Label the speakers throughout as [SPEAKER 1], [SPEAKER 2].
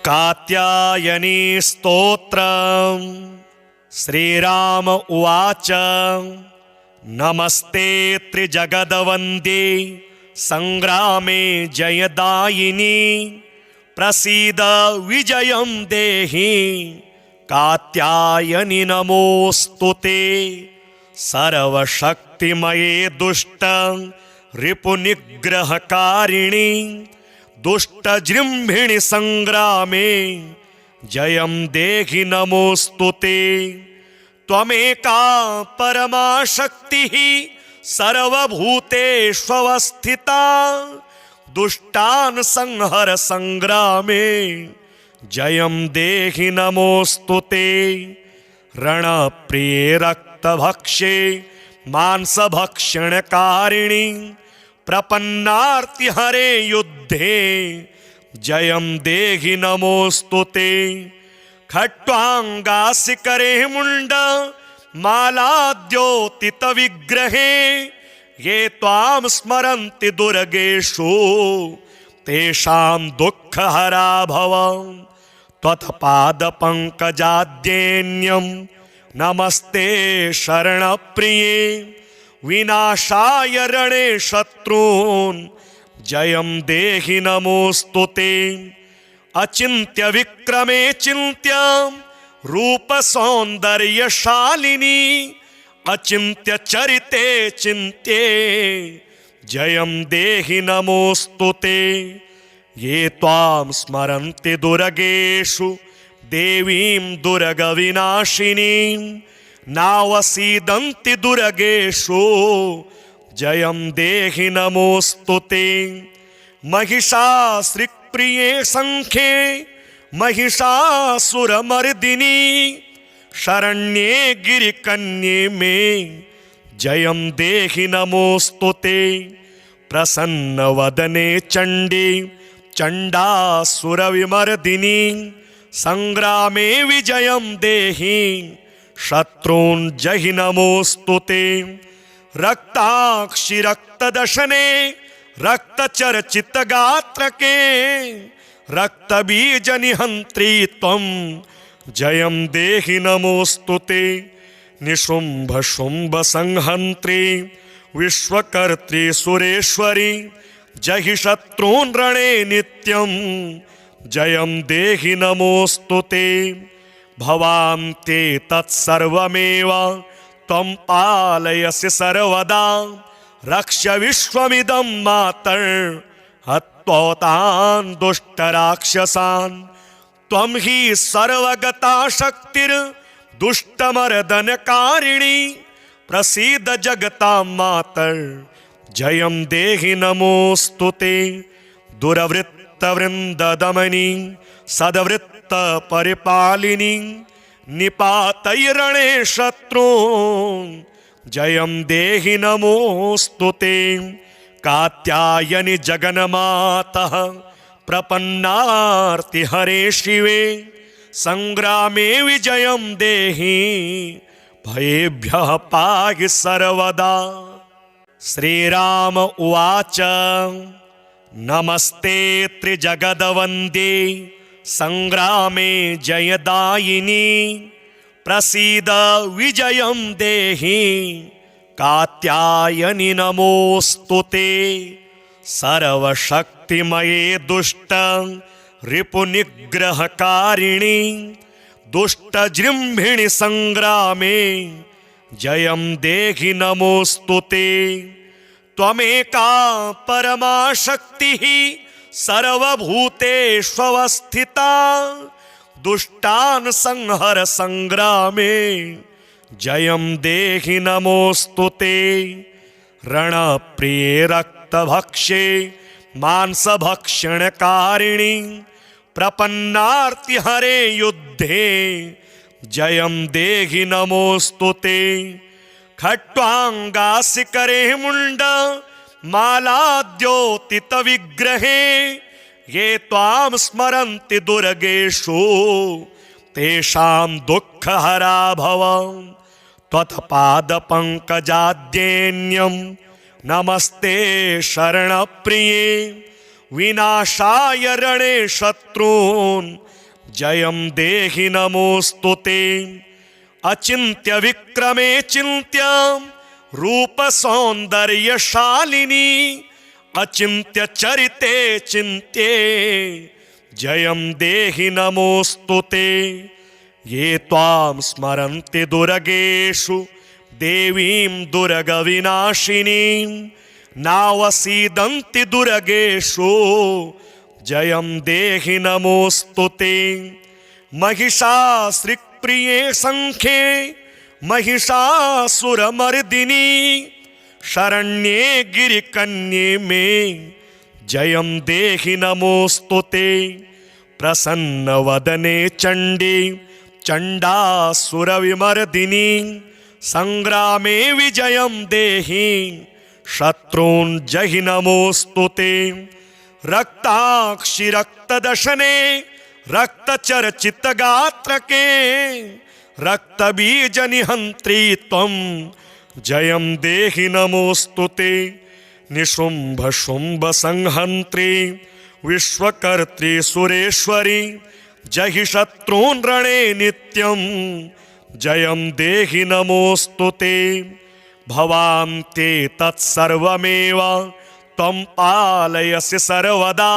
[SPEAKER 1] कात्यायनी स्तोत्रम्। श्रीराम उवाच नमस्ते त्रिजगदवन्द्ये संग्रामे जयदायिनी प्रसीद विजयं देहि कात्यायनि नमोस्तुते। सर्वशक्तिमये दुष्ट रिपुनिग्रहकारिणी दुष्टजृम्भिणि संग्रामे जयं देहि नमोस्तुते। त्वमेका परमा शक्तिः सर्वभूतेष्वस्थिता दुष्टान् संहर संग्रामे जयं देहि नमोस्तुते। रणप्रिये रक्तभक्षे मांसभक्षणकारिणी प्रपन्नार्तिहरे युद्धे जयं देहि नमोस्तुते। खट्वांगासिकरे मुंड मालाद्योतित विग्रहे ये त्वां स्मरन्ति दुर्गेषु तेषां दुःखहरा भव। त्वत्पादपङ्कजाद्येन्यं नमस्ते शरणप्रिये विनाशाय रणे शत्रून् जयं देहि नमोस्तुते। अचिन्त्य विक्रमे चिन्त्य रूप सौन्दर्यशालिनी अचिन्त्य चरिते चिन्त्ये जयं देहि नमोस्तुते। ये त्वां स्मरन्ति दुर्गेषु देवीं दुर्गविनाशिनीं नावसीदन्ति दुर्गेषु जयं देहि नमोस्तुते। महिषासुरप्रिये संख्ये महिषासुरमर्दिनी शरण्ये गिरिकन्ये मे जयं देहि नमोस्तुते। प्रसन्नवदने चण्डी चण्डासुरविमर्दिनी संग्रामे विजयं देहि शत्रून् जहि नमोस्तुते। रक्ताक्षि रक्तदशने रक्तचर्चितगात्रके रक्तबीजनिहन्त्री त्वं जयं देहि नमोस्तुते। निशुम्भ शुम्भ संहन्त्री विश्वकर्त्री सुरेश्वरी जहि शत्रून् रणे नित्यं जयं देहि नमोस्तुते। भवान्ते तत्सर्वमेव त्वं पालयसि सर्वदा रक्ष विश्वमिदं मातर् हत्वतान् दुष्टराक्षसान्। त्वं हि सर्वगता शक्तिर्दुष्टमर्दनकारिणी प्रसीद जगतां मातर् जयं देहि नमोस्तुते। दुर्वृत्तवृन्ददमनी सद्वृत्तपरिपालिनी निपातैरणे शत्रून् जयं देहि नमोस्तुते। कात्यायनि जगन्मातः प्रपन्नार्तिहरे शिवे संग्रामे विजयं देहि भयेभ्यः पाहि सर्वदा। श्रीराम उवाच नमस्ते त्रिजगदवन्द्ये संग्रामे जयदायिनी प्रसीद विजयं देहि कात्यायनि नमोस्तुते। सर्वशक्तिमये दुष्ट रिपुनिग्रहकारिणी दुष्टजृम्भिणि संग्रामे जयं देहि नमोस्तुते। त्वमेका परमा शक्तिः सर्वभूतेष्वस्थिता दुष्टान् संहर संग्रामे जयं देहि नमोस्तुते। रणप्रिये रक्तभक्षे मांसभक्षणकारिणी प्रपन्नार्तिहरे युद्धे जयं देहि नमोस्तुते। खट्वांगासिकरे मुंड मालाद्योतित विग्रहे ये त्वां स्मरन्ति दुर्गेषु तेषां दुःखहरा भव। त्वत्पादपङ्कजाद्येन्यं नमस्ते शरणप्रिये विनाशाय रणे शत्रून् जयं देहि नमोस्तुते। अचिन्त्य विक्रमे चिन्त्य रूप सौन्दर्यशालिनी अचिन्त्य चरिते चिन्त्ये जयं देहि नमोस्तुते। ये त्वां स्मरन्ति दुर्गेषु देवीं दुर्गविनाशिनीं नावसीदन्ति दुर्गेषु जयं देहि नमोस्तुते। महिषासुरप्रिये संख्ये महिषासुरमर्दिनी शरण्ये गिरिकन्ये में जयं देहि नमोस्तुते। प्रसन्नवदने चण्डी चण्डासुरविमर्दिनी संग्रामे विजयं देहि शत्रून् जहि नमोस्तुते। रक्ताक्षि रक्तदशने रक्तचर्चितगात्रके रक्तबीजनिहन्त्री त्वं जयं देहि नमोस्तुते। निशुम्भ शुम्भ संहन्त्री विश्वकर्त्री सुरेश्वरी जहि शत्रून् रणे नित्यं जयं देहि नमोस्तुते। भवान्ते तत्सर्वमेव त्वं पालयसि सर्वदा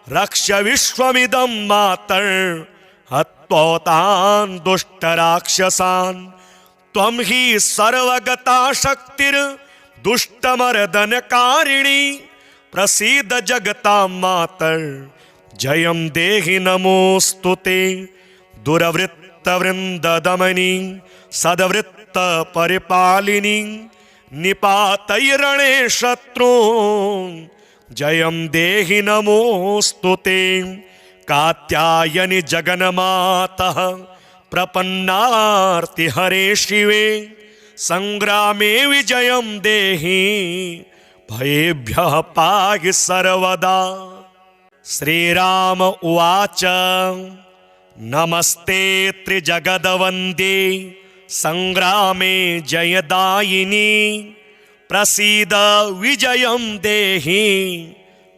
[SPEAKER 1] रक्ष्य विश्वमिदं मातर् हत्वतान् दुष्टराक्षसान्। त्वं हि सर्वगता शक्तिर्दुष्टमर्दनकारिणी प्रसीद जगतां मातर् जयं देहि नमोस्तुते। दुर्वृत्तवृन्ददमनी सद्वृत्तपरिपालिनी निपातैरणे शत्रून् जयं देहि नमोस्तुते। कात्यायनि जगन्मातः प्रपन्नार्तिहरे शिवे संग्रामे विजयं देहि भयेभ्यः पाहि सर्वदा। श्रीराम उवाच नमस्ते त्रिजगद्वन्द्ये संग्रामे जयदायिनी प्रसीद विजयं देहि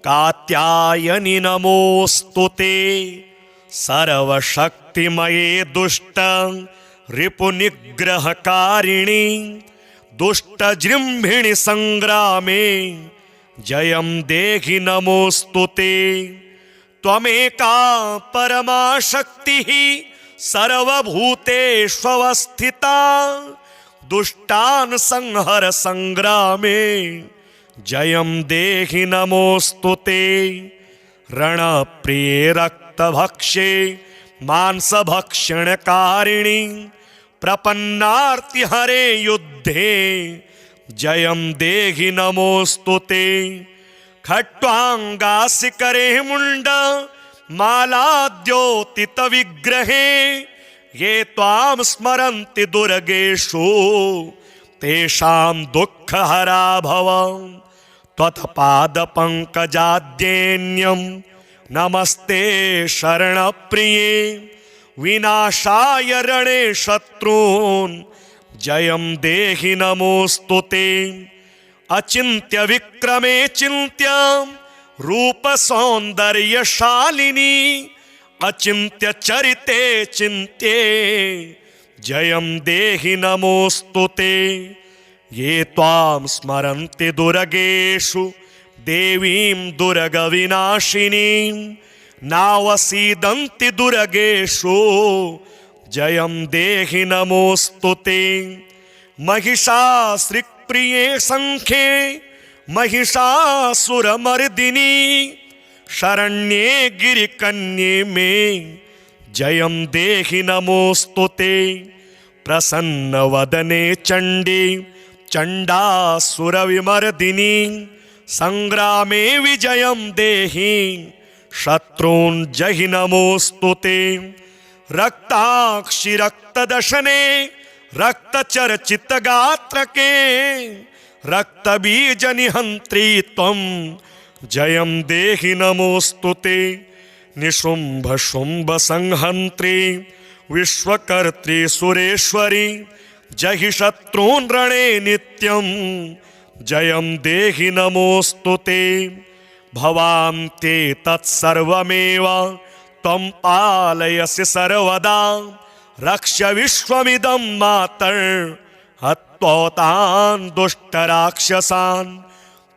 [SPEAKER 1] कात्यायनि नमोस्तुते। सर्वशक्तिमये दुष्ट रिपुनिग्रहकारिणी दुष्टजृम्भिणि संग्रामे जयं देहि नमोस्तुते। त्वमेका परमा शक्तिः सर्वभूतेष्वस्थिता दुष्टान् संहर संग्रामे जयं देहि नमोस्तुते। रणप्रिये रक्तभक्षे मांसभक्षणकारिणी प्रपन्नार्तिहरे युद्धे जयं देहि नमोस्तुते। खट्वांगासिकरे मुंड मालाद्योतित विग्रहे ये त्वां स्मरन्ति दुर्गेषु तेषां दुःखहरा भव। त्वत्पादपङ्कजाद्येन्यं नमस्ते शरणप्रिये विनाशाय रणे शत्रून् जयं देहि नमोस्तुते। अचिन्त्य विक्रमे चिन्त्य रूप सौन्दर्यशालिनी अचिन्त्य चरिते चिन्त्ये जयं देहि नमोस्तुते। ये त्वां स्मरन्ति दुर्गेषु देवीं दुर्गविनाशिनीं नावसीदन्ति दुर्गेषु जयं देहि नमोस्तुते। महिषासुरप्रिये संख्ये महिषासुरमर्दिनी शरण्ये गिरिकन्ये में जयं देहि नमोस्तुते। प्रसन्नवदने चण्डी चण्डासुरविमर्दिनी संग्रामे विजयं देहि शत्रून् जहि नमोस्तुते। रक्ताक्षि रक्तदशने रक्तचर्चितगात्रके रक्तबीजनिहन्त्री त्वं जयं देहि नमोस्तुते। निशुम्भ शुम्भ संहन्त्री विश्वकर्त्री सुरेश्वरी जहि शत्रून् रणे नित्यं जयं देहि नमोस्तुते। भवान्ते तत्सर्वमेव त्वं पालयसि सर्वदा रक्ष विश्वमिदं मातर् हत्वतान् दुष्टराक्षसान्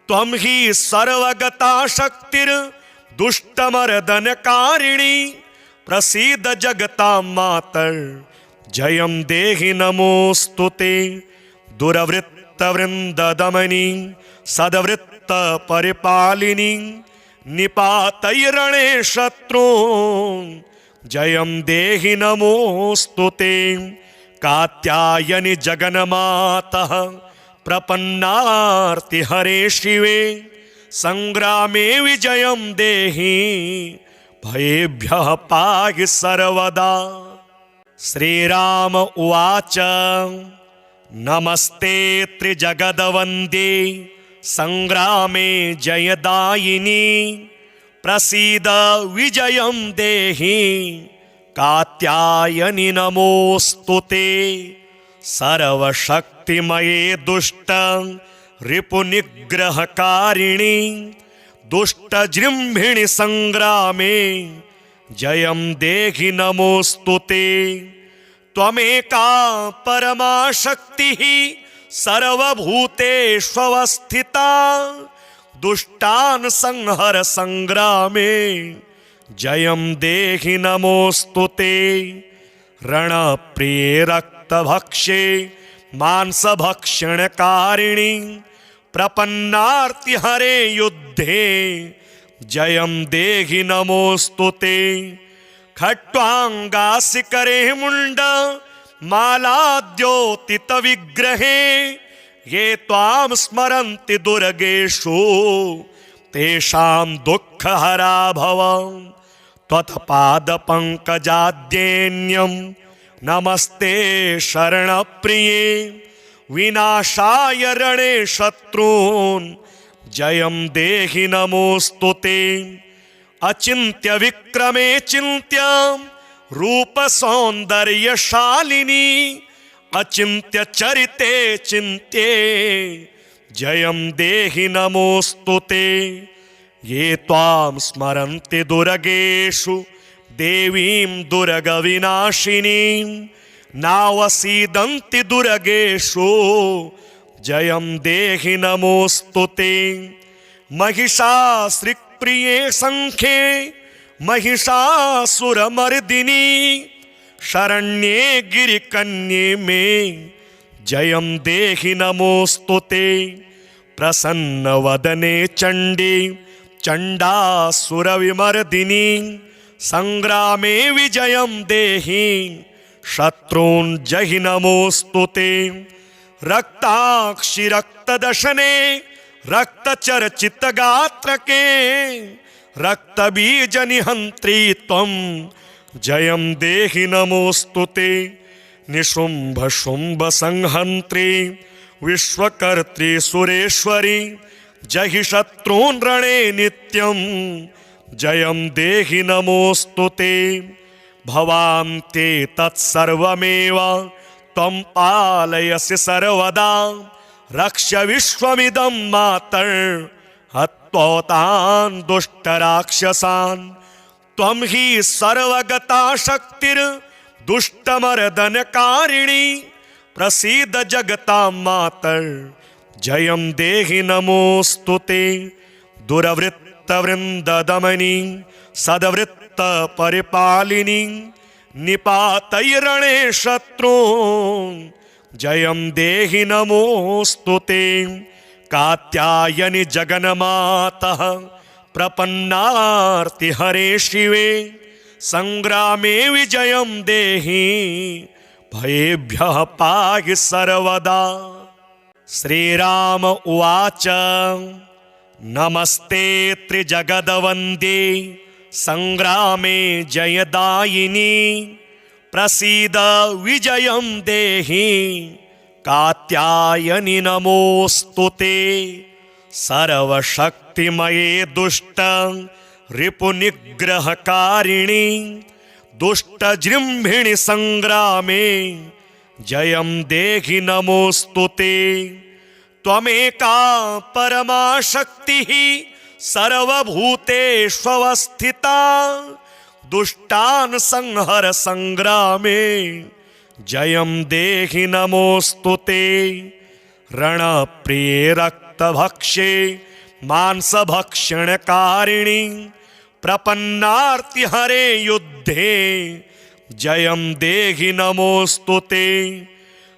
[SPEAKER 1] त्वं हि सर्वगता शक्तिर्दुष्टमर्दनकारिणी प्रसीद जगतां मातर् जयं देहि नमोऽस्तुते दुरवृत्तवृन्ददमनी सद्वृत्तपरिपालिनी निपातैरणे शत्रून् जयं देहि नमोऽस्तुते कात्यायनि जगन्मातः प्रपन्नार्तिहरे शिवे संग्रामे विजयं देहि भयेभ्यः पाहि सर्वदा। श्रीराम उवाच नमस्ते त्रिजगदवन्दे संग्रामे जयदायिनी प्रसीद विजयं देहि कात्यायनि नमोऽस्तुते सर्वशक्तिमये दुष्ट रिपुनिग्रहकारिणी दुष्टजृम्भिणि संग्रामे जयं देहि नमोऽस्तुते त्वमेका परमा शक्तिः सर्वभूतेष्वस्थिता दुष्टान् संहर संग्रामे जयं देहि नमोऽस्तुते रणप्रिये रक्तभक्षे मांसभक्षणकारिणी प्रपन्नार्तिहरे युद्धे जयं देहि नमोऽस्तुते खट्वांगासिकरे मुंड मालाद्योतित विग्रहे ये त्वां स्मरन्ति दुर्गेषु तेषां दुःखहरा भव त्वत्पादपङ्कजाद्येन्यं नमस्ते शरणप्रिये विनाशाय रणे शत्रून् जयं देहि नमोऽस्तुते अचिन्त्य विक्रमे चिन्त्य रूप सौन्दर्यशालिनी अचिन्त्य चरिते चिन्त्ये जयं देहि नमोऽस्तुते ये त्वां स्मरन्ति दुर्गेषु देवीं दुर्गविनाशिनीं नावसीदन्ति दुर्गेषु जयं देहि नमोऽस्तुते महिषासुरप्रिये संख्ये महिषासुरमर्दिनी शरण्ये गिरिकन्ये मे जयं देहि नमोऽस्तुते प्रसन्नवदने चण्डी चण्डासुरविमर्दिनी संग्रामे विजयं देहि शत्रून् जहि नमोऽस्तुते रक्ताक्षि रक्तदशने रक्तचर्चितगात्रके रक्तबीजनिहन्त्री त्वं जयं देहि नमोऽस्तुते निशुम्भ शुम्भ संहन्त्री विश्वकर्त्री सुरेश्वरी जहि शत्रून् रणे नित्यं जयं देहि नमोऽस्तुते भवान्ते तत्सर्वमेव त्वं पालयसि सर्वदा रक्ष विश्वमिदं मातर् हत्वतान् दुष्टराक्षसान् त्वं हि सर्वगता शक्तिर्दुष्टमर्दनकारिणी प्रसीद जगतां मातर् जयं देहि नमोऽस्तुते दुरवृत्तवृन्ददमनी सद्वृत्तपरिपालिनी निपातैरणे शत्रून् जयं देहि नमोऽस्तुते कात्यायनि जगन्मातः प्रपन्नार्तिहरे शिवे संग्रामे विजयं देहि भयेभ्यः पाहि सर्वदा। श्रीराम उवाच नमस्ते त्रिजगदवन्दे संग्रामे जयदायिनी प्रसीद विजयं देहि कात्यायनि नमोऽस्तुते सर्वशक्तिमये दुष्ट रिपुनिग्रहकारिणी दुष्टजृम्भिणि संग्रामे जयं देहि नमोऽस्तुते त्वमेका परमा शक्तिः सर्वभूतेष्वस्थिता दुष्टान् संहर संग्रामे जयं देहि नमोस्तुते। रणप्रिये रक्तभक्षे मांसभक्षणकारिणि प्रपन्नार्तिहरे युद्धे जयं देहि नमोस्तुते।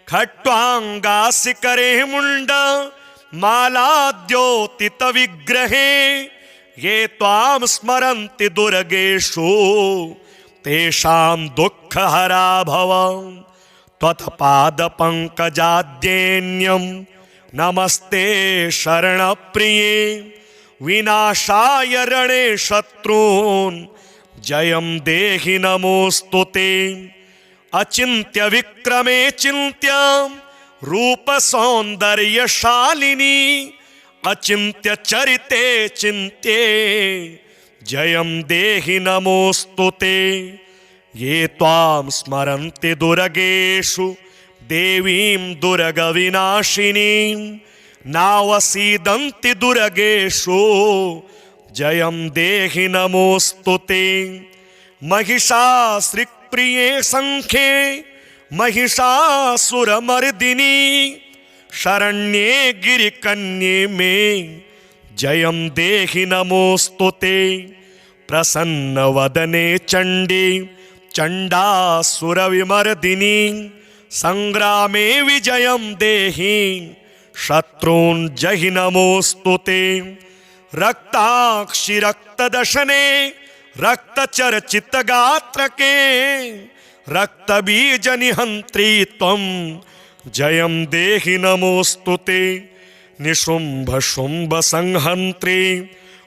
[SPEAKER 1] खट्वांगासिकरे मुंड मालाद्योतित विग्रहे ये त्वां स्मरन्ति दुर्गेषु तेषां दुःखहरा भव। त्वत्पादपङ्कजाद्येन्यं नमस्ते शरणप्रिये विनाशाय रणे शत्रून् जयं देहि नमोस्तुते। अचिन्त्य विक्रमे चिन्त्य रूप सौन्दर्यशालिनी अचिन्त्य चरिते चिन्त्ये जयं देहि नमोस्तुते। ये त्वां स्मरन्ति दुर्गेषु देवीं दुर्गविनाशिनीं नावसीदन्ति दुर्गेषु जयं देहि नमोस्तुते। महिषासुरप्रिये संख्ये महिषासुरमर्दिनी शरण्ये गिरिकन्ये मे जयं देहि नमोस्तुते। प्रसन्नवदने चण्डी चण्डासुरविमर्दिनी संग्रामे विजयं देहि शत्रून् जहि नमोस्तुते। रक्ताक्षि रक्तदशने रक्तचर्चितगात्रके रक्तबीजनिहन्त्री त्वं जयं देहि नमोस्तुते। निशुम्भ शुम्भ संहन्त्री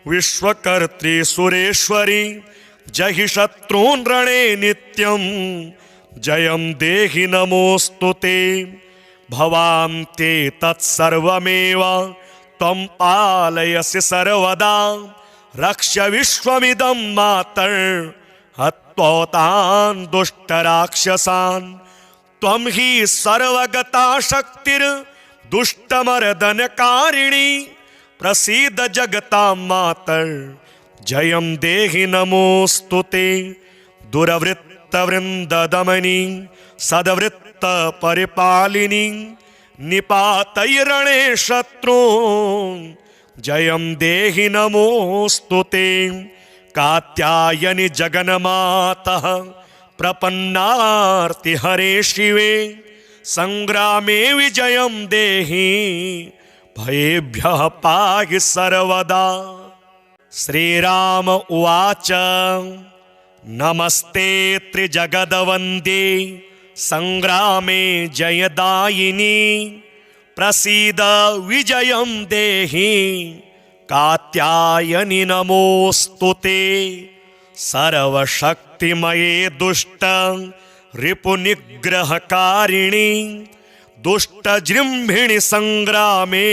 [SPEAKER 1] विश्वकर्त्री सुरेश्वरी जहि शत्रून् रणे नित्यं जयं देहि नमोस्तुते। भवान्ते तत्सर्वमेव त्वं पालयसि सर्वदा रक्ष विश्वमिदं मातर् हत्वतान् दुष्टराक्षसान्। त्वं हि सर्वगता शक्तिर्दुष्टमर्दनकारिणी प्रसीद जगतां मातर् जयं देहि नमोस्तुते। दुरवृत्तवृन्ददमनी सद्वृत्तपरिपालिनी निपातैरणे शत्रून् जयं देहि नमोस्तुते। कात्यायनि जगन्मातः प्रपन्नार्तिहरे शिवे संग्रामे विजयं देहि भयेभ्यः पाहि सर्वदा। श्रीराम उवाच नमस्ते त्रिजगदवन्दे संग्रामे जयदायिनी प्रसीद विजयं देहि कात्यायनि नमोस्तुते। सर्वशक्तिमये दुष्ट रिपुनिग्रहकारिणी दुष्टजृम्भिणि संग्रामे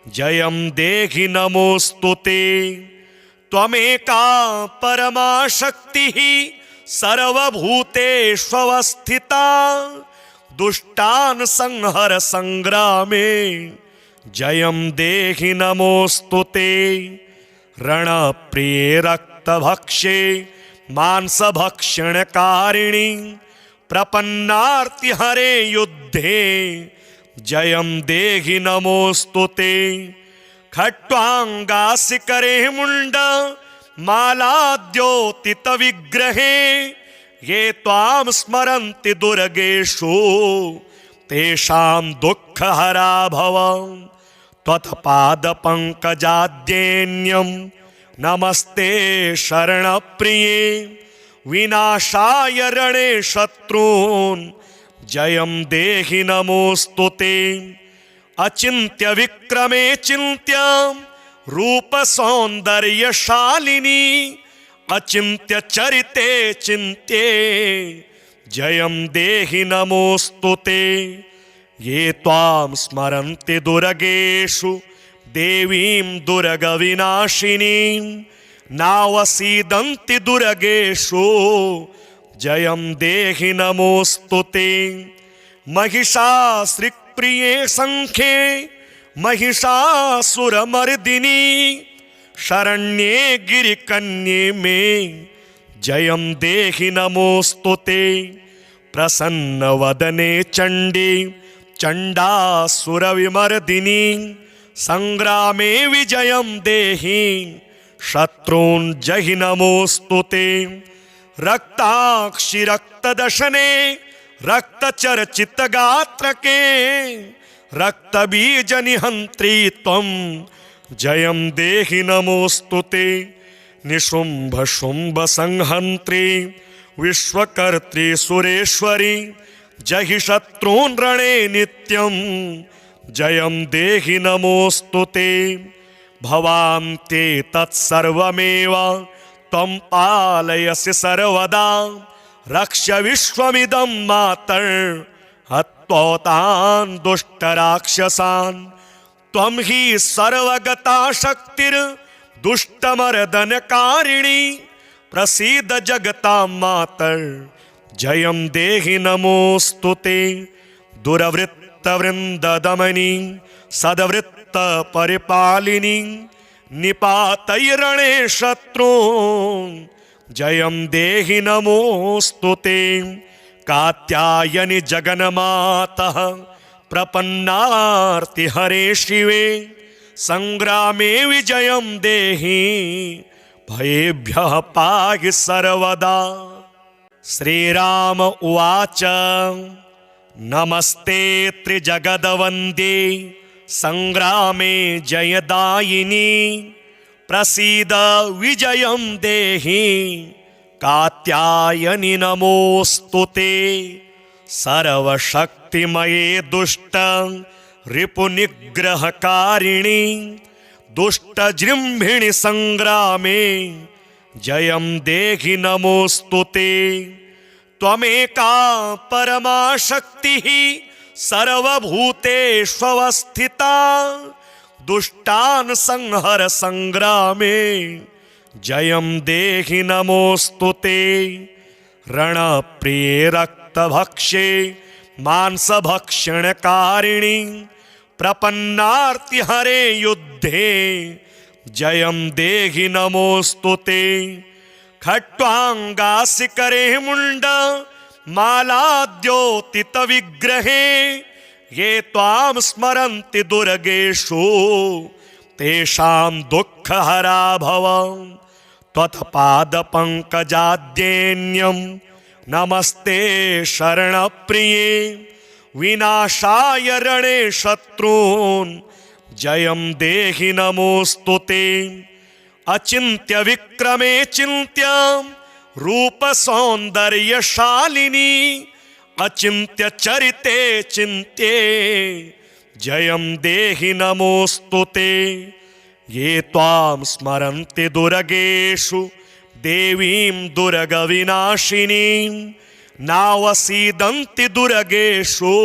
[SPEAKER 1] जयं देहि नमोस्तुते। त्वमेका परमा शक्तिः सर्वभूतेष्वस्थिता दुष्टान् संहर संग्रामे जयं देहि नमोस्तुते। रणप्रिये रक्तभक्षे मांसभक्षणकारिणि प्रपन्नार्तिहरे युद्धे जयं देहि नमोस्तुते। खट्वांगासिकरे मुंड मालाद्योतित विग्रहे ये त्वां स्मरन्ति दुर्गेषु तेषां दुःखहरा भव। त्वत्पादपङ्कजाद्येन्यं नमस्ते शरणप्रिये विनाशाय रणे शत्रून् जयं देहि नमोस्तुते। अचिन्त्य विक्रमे चिन्त्य रूप सौन्दर्यशालिनी अचिन्त्य चरिते चिन्त्ये जयं देहि नमोस्तुते। ये त्वां स्मरन्ति दुर्गेषु देवीं दुर्गविनाशिनीं नावसीदन्ति दुर्गेषु जयं देहि नमोस्तुते। महिषासुरप्रिये संख्ये महिषासुरमर्दिनी शरण्ये गिरिकन्ये मे जयं देहि नमोस्तुते। प्रसन्नवदने चण्डी चण्डासुरविमर्दिनी संग्रामे विजयं देहि शत्रून् जहि नमोस्तुते। रक्ताक्षि रक्तदशने रक्तचर्चितगात्रके रक्तबीजनिहन्त्री त्वं जयं देहि नमोस्तुते। निशुम्भशुम्भसंहन्त्री विश्वकर्त्री सुरेश्वरी जहि शत्रून् रणे नित्यं जयं देहि नमोस्तुते। भवान्ते तत्सर्वमेव त्वं पालयसि सर्वदा रक्ष विश्वमिदं मातर् हत्वतान् दुष्टराक्षसान्। त्वं हि सर्वगता शक्तिर्दुष्टमर्दनकारिणी प्रसीद जगतां मातर् जयं देहि नमोस्तुते। दुरवृत्तवृन्ददमनी सद्वृत्तपरिपालिनी निपातैरणे शत्रून् जयं देहि नमोस्तुते। कात्यायनि जगन्मातः प्रपन्नार्तिहरे शिवे संग्रामे विजयं देहि भयेभ्यः पाहि सर्वदा। श्रीराम उवाच नमस्ते त्रिजगदवन्द्ये संग्रामे जयदायिनी प्रसीद विजयं देहि कात्यायनि नमोस्तुते। सर्वशक्तिमये दुष्ट रिपुनिग्रहकारिणी दुष्टजृम्भिणि संग्रामे जयं देहि नमोस्तुते। त्वमेका परमा शक्तिः सर्वभूतेष्वस्थिता दुष्टान् संहर संग्रामे जयं देहि नमोस्तुते। रणप्रिये रक्तभक्षे मांसभक्षणकारिणी प्रपन्नार्तिहरे युद्धे जयं देहि नमोस्तुते। खट्वांगासिकरे मुण्ड मालाद्योतितविग्रहे ये त्वां स्मरन्ति दुर्गेषु तेषां दुःखहरा भव। त्वत्पादपङ्कजाद्येन्यं नमस्ते शरणप्रिये विनाशाय रणे शत्रून् जयं देहि नमोस्तुते। अचिन्त्य विक्रमे चिन्त्य रूपसौन्दर्यशालिनी अचिन्त्य चरिते चिन्त्ये जयं देहि नमोस्तुते। ये त्वां स्मरन्ति दुर्गेषु देवीं दुर्गविनाशिनीं नावसीदन्ति दुर्गेषु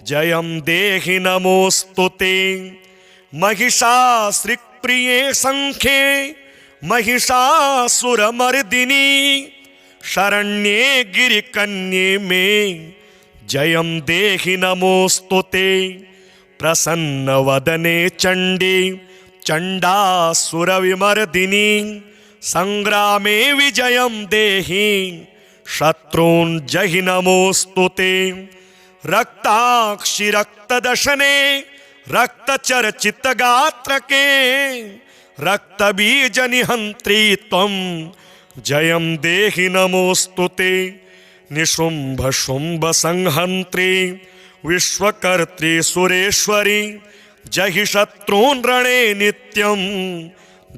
[SPEAKER 1] जयं देहि नमोस्तुते। महिषासुरप्रिये संख्ये महिषासुरमर्दिनी शरण्ये गिरिकन्ये मे जयं देहि नमोस्तुते। प्रसन्नवदने चण्डी चण्डासुरविमर्दिनी संग्रामे विजयं देहि शत्रून् जहि नमोस्तुते। रक्ताक्षि रक्तदशने रक्तचर्चितगात्रके रक्तबीजनिहन्त्री त्वं जयं देहि नमोस्तुते। निशुम्भशुम्भसंहन्त्री विश्वकर्त्री सुरेश्वरी जहि शत्रून् रणे नित्यं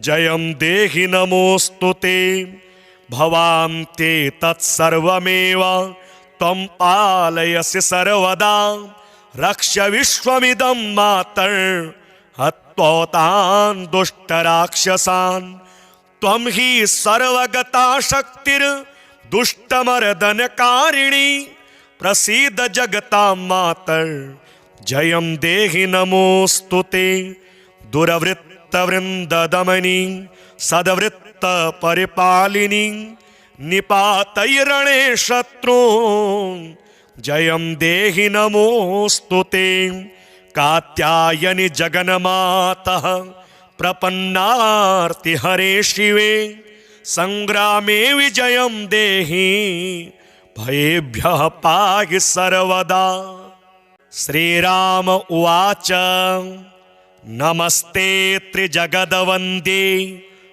[SPEAKER 1] जयं देहि नमोस्तुते। भवान्ते तत्सर्वमेव त्वं पालयसि सर्वदा रक्ष विश्वमिदं मातर् हत्वतान् दुष्टराक्षसान्। त्वं हि सर्वगता शक्तिर्दुष्टमर्दनकारिणी प्रसीद जगतां मातर् जयं देहि नमोस्तुते। दुरवृत्तवृन्ददमनी सद्वृत्तपरिपालिनी निपातैरणे शत्रून् जयं देहि नमोस्तुते। कात्यायनि जगन्मातः प्रपन्नार्ति हरे शिवे संग्रामे विजयं देहि भयेभ्यः पाहि सर्वदा। श्रीराम उवाच नमस्ते त्रिजगदवन्द्ये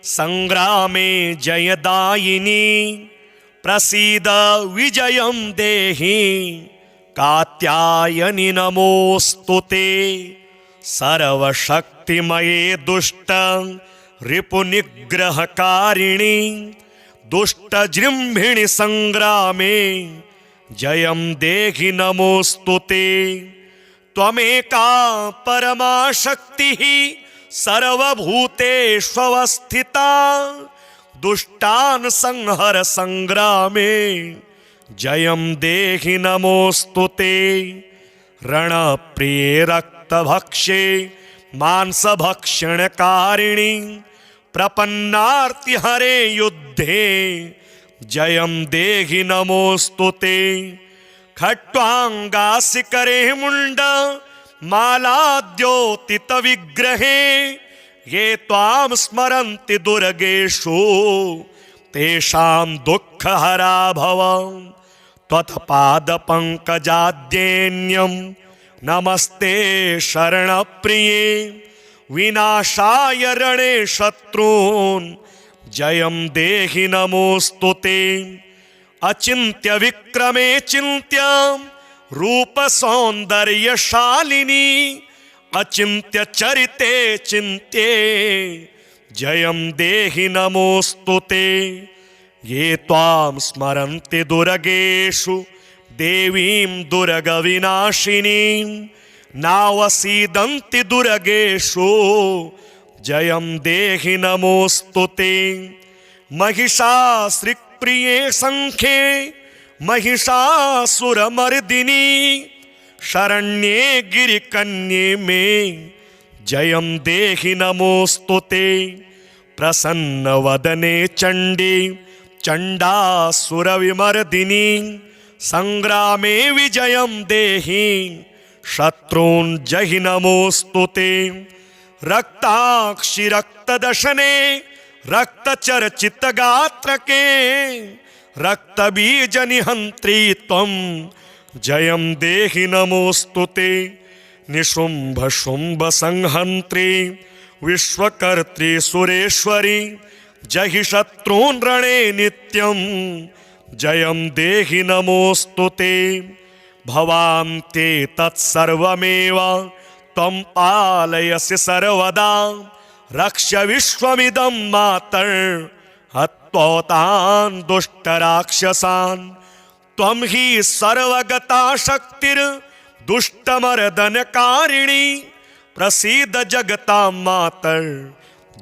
[SPEAKER 1] संग्रामे जयदायिनी प्रसीद विजयं देहि कात्यायनि नमोऽस्तुते। सर्वशक्तिमये दुष्ट रिपुनिग्रहकारिणि दुष्टजृम्भिणि संग्रामे जयं देहि नमोऽस्तुते। त्वमेका परमा शक्तिः सर्वभूतेष्वस्थिता दुष्टान् संहर संग्रामे जयं देहि नमोऽस्तुते। रणप्रिये रक्तभक्षे मांसभक्षणकारिणि प्रपन्नार्ति हरे युद्धे जयं देहि नमोऽस्तुते। खट्वांगासिकरे मुंड मालाद्योतित विग्रहे ये त्वां स्मरन्ति दुर्गेषु तेषां दुःखहरा भव। त्वत्पादपङ्कजाद्येन्यं नमस्ते शरणप्रिये विनाशाय रणे शत्रून् जयं देहि नमोऽस्तुते। अचिन्त्य विक्रमे चिन्त्य रूप सौन्दर्यशालिनी अचिन्त्य चरिते चिन्त्ये जयं देहि नमोऽस्तुते। ये त्वां स्मरन्ति दुर्गेषु देवीं दुर्गविनाशिनीं नावसीदन्ति दुर्गेषु जयं देहि नमोऽस्तुते। महिषासुरप्रिये संख्ये महिषासुरमर्दिनी शरण्ये गिरिकन्ये मे जयं देहि नमोऽस्तुते। प्रसन्नवदने चण्डी चण्डासुरविमर्दिनी संग्रामे विजयं देहि शत्रून् जहि नमोऽस्तुते। रक्ताक्षि रक्तदशने रक्तचर्चितगात्रके रक्तबीजनिहन्त्री त्वं जयं देहि नमोऽस्तुते। निशुम्भ शुम्भ संहन्त्री विश्वकर्त्री सुरेश्वरी जहि शत्रून् रणे नित्यं जयं देहि नमोऽस्तुते। भवान्ते तत्सर्वमेव त्वं पालयसि सर्वदा रक्ष्य विश्वमिदं मातर् हत्वतान् दुष्टराक्षसान्। त्वं हि सर्वगता शक्तिर्दुष्टमर्दनकारिणी प्रसीद जगतां मातर्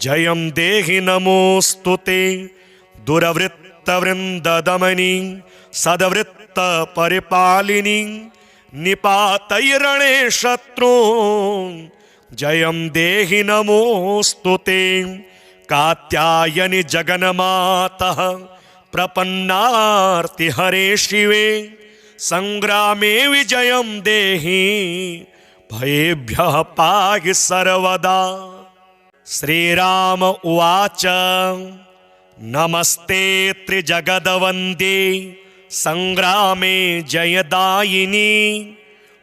[SPEAKER 1] जयं देहि नमोऽस्तुते। दुरवृत्तवृन्ददमनी सद्वृत्तपरिपालिनी निपातैरणे शत्रून् जयं देहि नमोऽस्तुते। कात्यायनि जगन्मातः प्रपन्नार्ति हरे शिवे संग्रामे विजयं देहि भयेभ्यः पाहि सर्वदा। श्रीराम उवाच नमस्ते त्रिजगदवन्द्ये संग्रामे जयदायिनी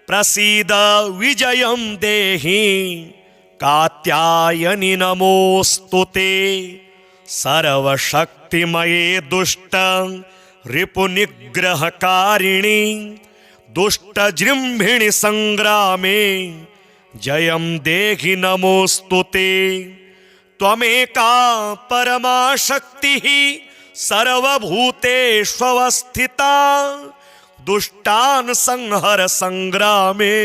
[SPEAKER 1] प्रसीद विजयं देहि कात्यायनि नमोऽस्तुते। सर्वशक्तिमये दुष्ट रिपुनिग्रहकारिणि दुष्टजृम्भिणि संग्रामे जयं देहि नमोऽस्तुते। त्वमेका परमा शक्तिः सर्वभूतेष्वस्थिता दुष्टान् संहर संग्रामे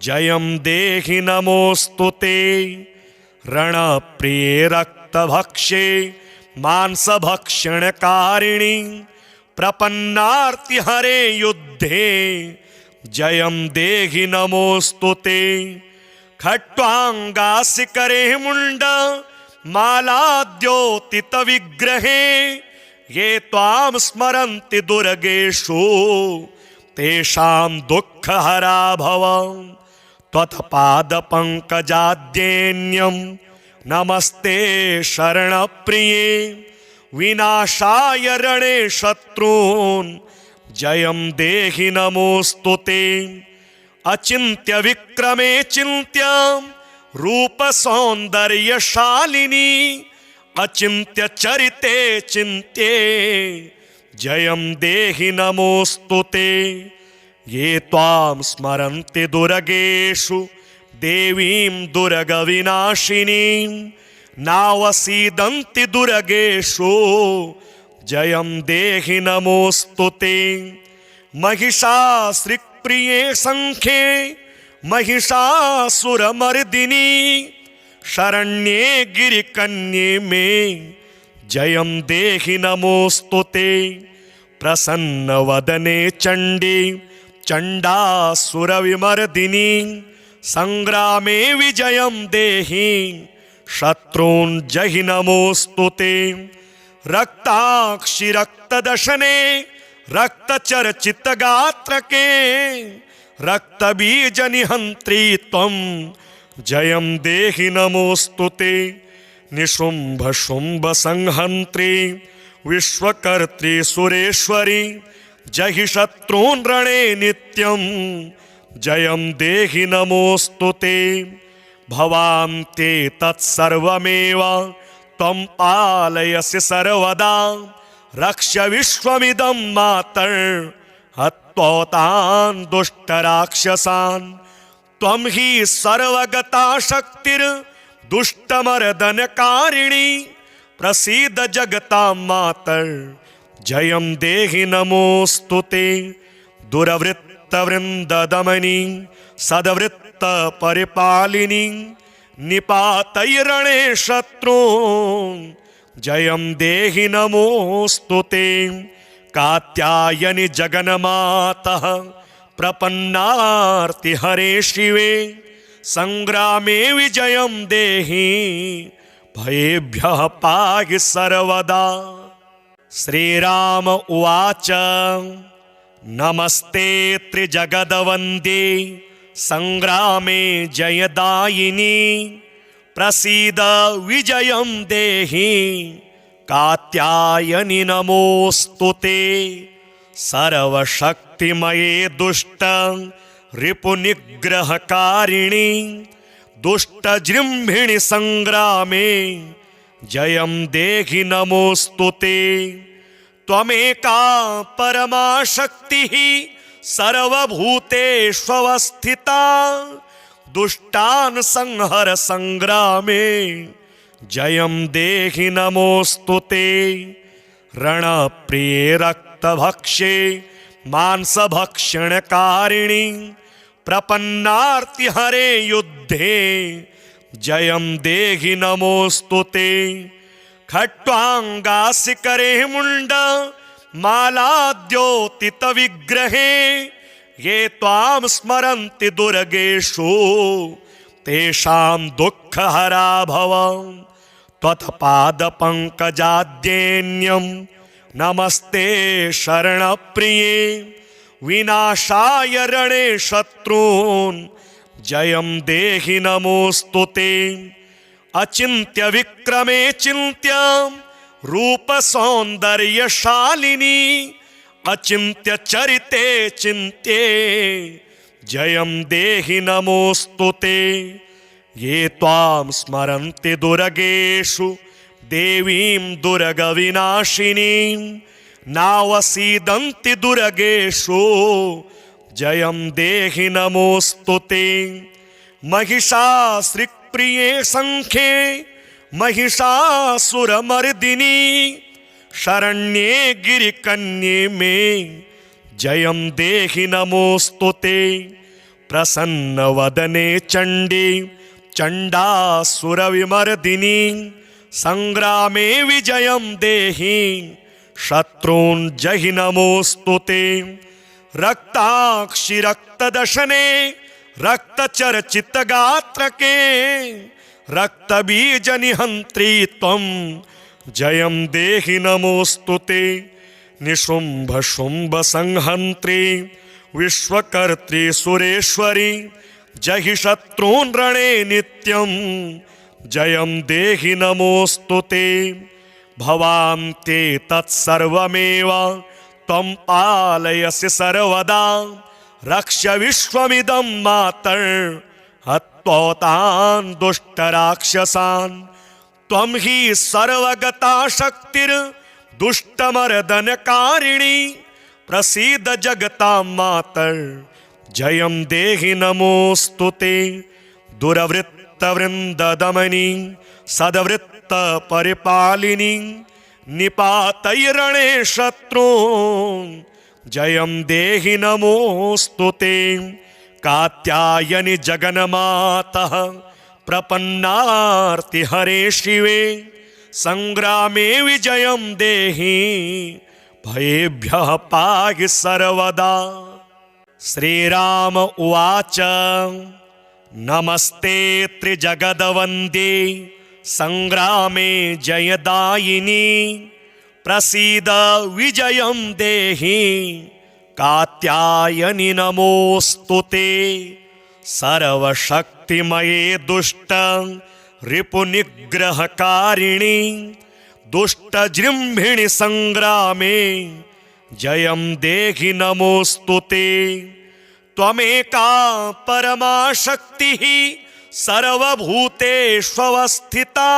[SPEAKER 1] जयं देहि नमोऽस्तुते। रणप्रिये रक्तभक्षे मांसभक्षणकारिणि प्रपन्नार्ति हरे युद्धे जयं देहि नमोऽस्तुते। खट्वांगासिकरे मुंड मालाद्योतित विग्रहे ये त्वां स्मरन्ति दुर्गेषु तेषां दुःखहरा भव। त्वत्पादपङ्कजाद्येन्यं नमस्ते शरणप्रिये विनाशाय रणे शत्रून् जयं देहि नमोस्तुते। अचिन्त्य विक्रमे चिन्त्य रूप सौन्दर्यशालिनी अचिन्त्य चरिते चिन्त्ये जयं देहि नमोस्तुते। ये त्वां स्मरन्ति दुर्गेषु देवीं दुर्गविनाशिनीं नावसीदन्ति दुर्गेषु जयं देहि नमोस्तुते। महिषासुरप्रिये संख्ये महिषासुरमर्दिनी शरण्ये गिरिकन्ये मे जयं देहि नमोस्तुते। प्रसन्नवदने चण्डी चण्डासुरविमर्दिनी संग्रामे विजयं देहि शत्रून् जहि नमोस्तुते। रक्ताक्षि रक्तदशने रक्तचर्चितगात्रके रक्तबीजनिहन्त्री त्वं जयं देहि नमोस्तुते। निशुम्भशुम्भसंहन्त्री विश्वकर्त्री सुरेश्वरी जहि शत्रून् रणे नित्यं जयं देहि नमोस्तुते। भवान्ते तत्सर्वमेव त्वं पालयसि सर्वदा रक्ष विश्वमिदं मातर् हत्वतान् दुष्टराक्षसान्। त्वं हि सर्वगता शक्तिर्दुष्टमर्दनकारिणी प्रसीद जगतां मातर् जयं देहि नमोस्तुते। दुरवृत्तवृन्ददमनी सद्वृत्तपरिपालिनी निपातैरणे शत्रून् जयं देहि नमोस्तुते। कात्यायनि जगन्मातः प्रपन्नार्ति हरे शिवे संग्रामे विजयं देहि भयेभ्यः पाहि सर्वदा। श्रीराम उवाच नमस्ते त्रिजगदवन्द्ये संग्रामे जयदायिनी प्रसीद विजयं देहि कात्यायनि नमोस्तुते। सर्वशक्तिमये दुष्ट रिपुनिग्रहकारिणी दुष्टजृम्भिणि संग्रामे जयं देहि नमोस्तुते। त्वमेका परमा शक्तिः सर्वभूतेष्वस्थिता दुष्टान् संहर संग्रामे जयं देहि नमोस्तुते। रणप्रिये रक्तभक्षे मांसभक्षणकारिणी प्रपन्नार्ति हरे युद्धे जयं देहि नमोस्तुते। खट्वांगासिकरे मुंड मालाद्योतित विग्रहे ये त्वां स्मरन्ति दुर्गेषु तेषां दुःखहरा भव। त्वत्पादपङ्कजाद्येन्यं नमस्ते शरणप्रिये विनाशाय रणे शत्रून् जयं देहि नमोस्तुते। अचिन्त्य विक्रमे चिन्त्य रूप सौन्दर्यशालिनी अचिन्त्य चरिते चिन्त्ये जयं देहि नमोस्तुते। ये त्वां स्मरन्ति दुर्गेषु देवीं दुर्गविनाशिनीं नावसीदन्ति दुर्गेषु जयं देहि नमोस्तुते। महिषासुरप्रिये संख्ये महिषासुरमर्दिनी शरण्ये गिरिकन्ये मे जयं देहि नमोस्तुते। प्रसन्नवदने चण्डी चण्डासुरविमर्दिनी संग्रामे विजयं देहि शत्रून् जहि नमोस्तुते। रक्ताक्षि रक्तदशने रक्तचर्चितगात्रके रक्तबीजनिहन्त्री त्वं जयं देहि नमोस्तुते। निशुम्भशुम्भसंहन्त्री विश्वकर्त्री सुरेश्वरी जहि शत्रून् रणे नित्यं जयं देहि नमोऽस्तु ते भवां ते तत्सर्वमेव त्वं पालयसि सर्वदा रक्ष विश्वमिदं मातर् हत्वतान् दुष्टराक्षसान् त्वं हि सर्वगता शक्तिर्दुष्टमर्दनकारिणी प्रसीद जगतां मातर् जयं देहि नमोऽस्तु ते दुरवृत्तवृन्ददमनी सद्वृत्तपरिपालिनी निपातैरणे शत्रून् जयं देहि नमोऽस्तु ते कात्यायनि जगन्मातः प्रपन्नार्तिहरे शिवे संग्रामे विजयं देहि भयेभ्यः पाहि सर्वदा। श्रीराम उवाच नमस्ते त्रिजगदवन्द्ये संग्रामे जयदायिनी प्रसीद विजयं देहि कात्यायनि नमोऽस्तु ते सर्वशक्तिमये दुष्ट रिपुनिग्रहकारिणी दुष्टजृम्भिणि संग्रामे जयं देहि नमोऽस्तु ते त्वमेका परमा शक्तिः सर्वभूतेष्वस्थिता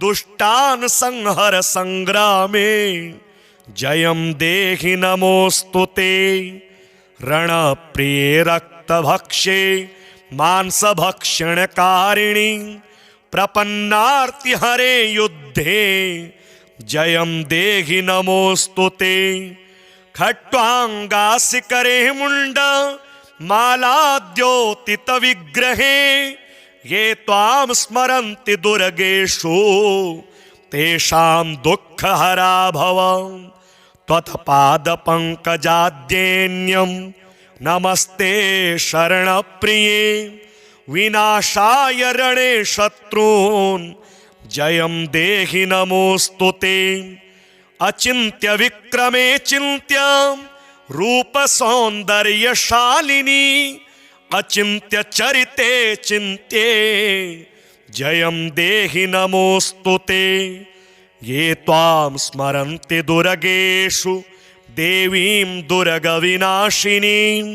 [SPEAKER 1] दुष्टान् संहर संग्रामे जयं देहि नमोऽस्तु ते रणप्रिये रक्तभक्षे मांसभक्षणकारिणी प्रपन्नार्तिहरे युद्धे जयं देहि नमोऽस्तु ते खट्वांगासिकरे मुंड मालाद्योतित विग्रहे ये त्वां स्मरन्ति दुर्गेषु तेषां दुःखहरा भव त्वत्पादपङ्कजाद्येन्यं नमस्ते शरणप्रिये विनाशाय रणे शत्रून् जयं देहि नमोऽस्तु ते अचिन्त्य विक्रमे चिन्त्य रूप सौन्दर्यशालिनी अचिन्त्य चरिते चिन्त्ये जयं देहि नमोऽस्तु ते ये त्वां स्मरन्ति दुर्गेषु देवीं दुर्गविनाशिनीं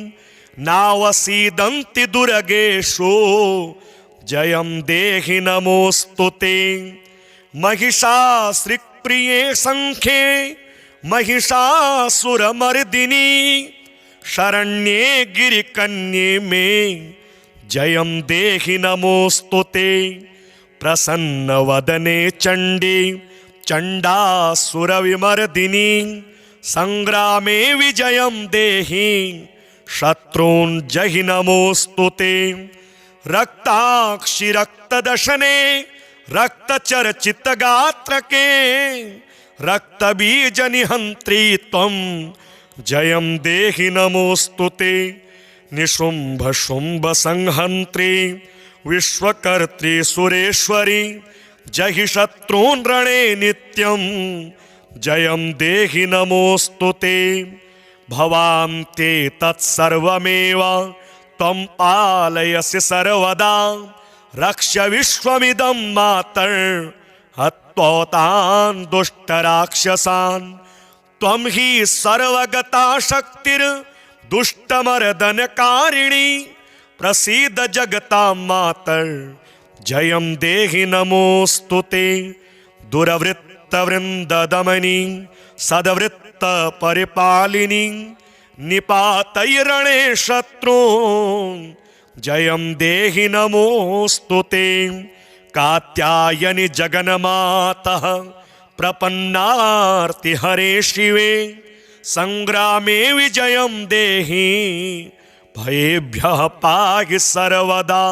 [SPEAKER 1] नावसीदन्ति दुर्गेषु जयं देहि नमोऽस्तु ते महिषासुरप्रिये संख्ये महिषासुरमर्दिनी शरण्ये गिरिकन्ये मे जयं देहि नमोऽस्तु ते प्रसन्नवदने चण्डी चण्डासुरविमर्दिनी संग्रामे विजयं देहि शत्रून् जहि नमोऽस्तु ते रक्ताक्षि रक्तदशने रक्तचर्चितगात्रके रक्तबीजनिहन्त्री त्वं जयं देहि नमोऽस्तु ते निशुम्भशुम्भसंहन्त्री विश्वकर्त्री सुरेश्वरी जहि शत्रून् रणे नित्यं जयं देहि नमोऽस्तु ते भवां ते तत्सर्वमेव त्वं पालयसि सर्वदा रक्ष विश्वमिदं मातर् हत्वतान् दुष्टराक्षसान् त्वं हि सर्वगता शक्तिर्दुष्टमर्दनकारिणी प्रसीद जगतां मातर् जयं देहि नमोऽस्तु ते दुरवृत्तवृन्ददमनी सद्वृत्तपरिपालिनी निपातैरणे शत्रून् जयं देहि नमोऽस्तु ते कात्यायनि जगन्मातः प्रपन्नार्तिहरे शिवे संग्रामे विजयं देहि भयेभ्यः पाहि सर्वदा।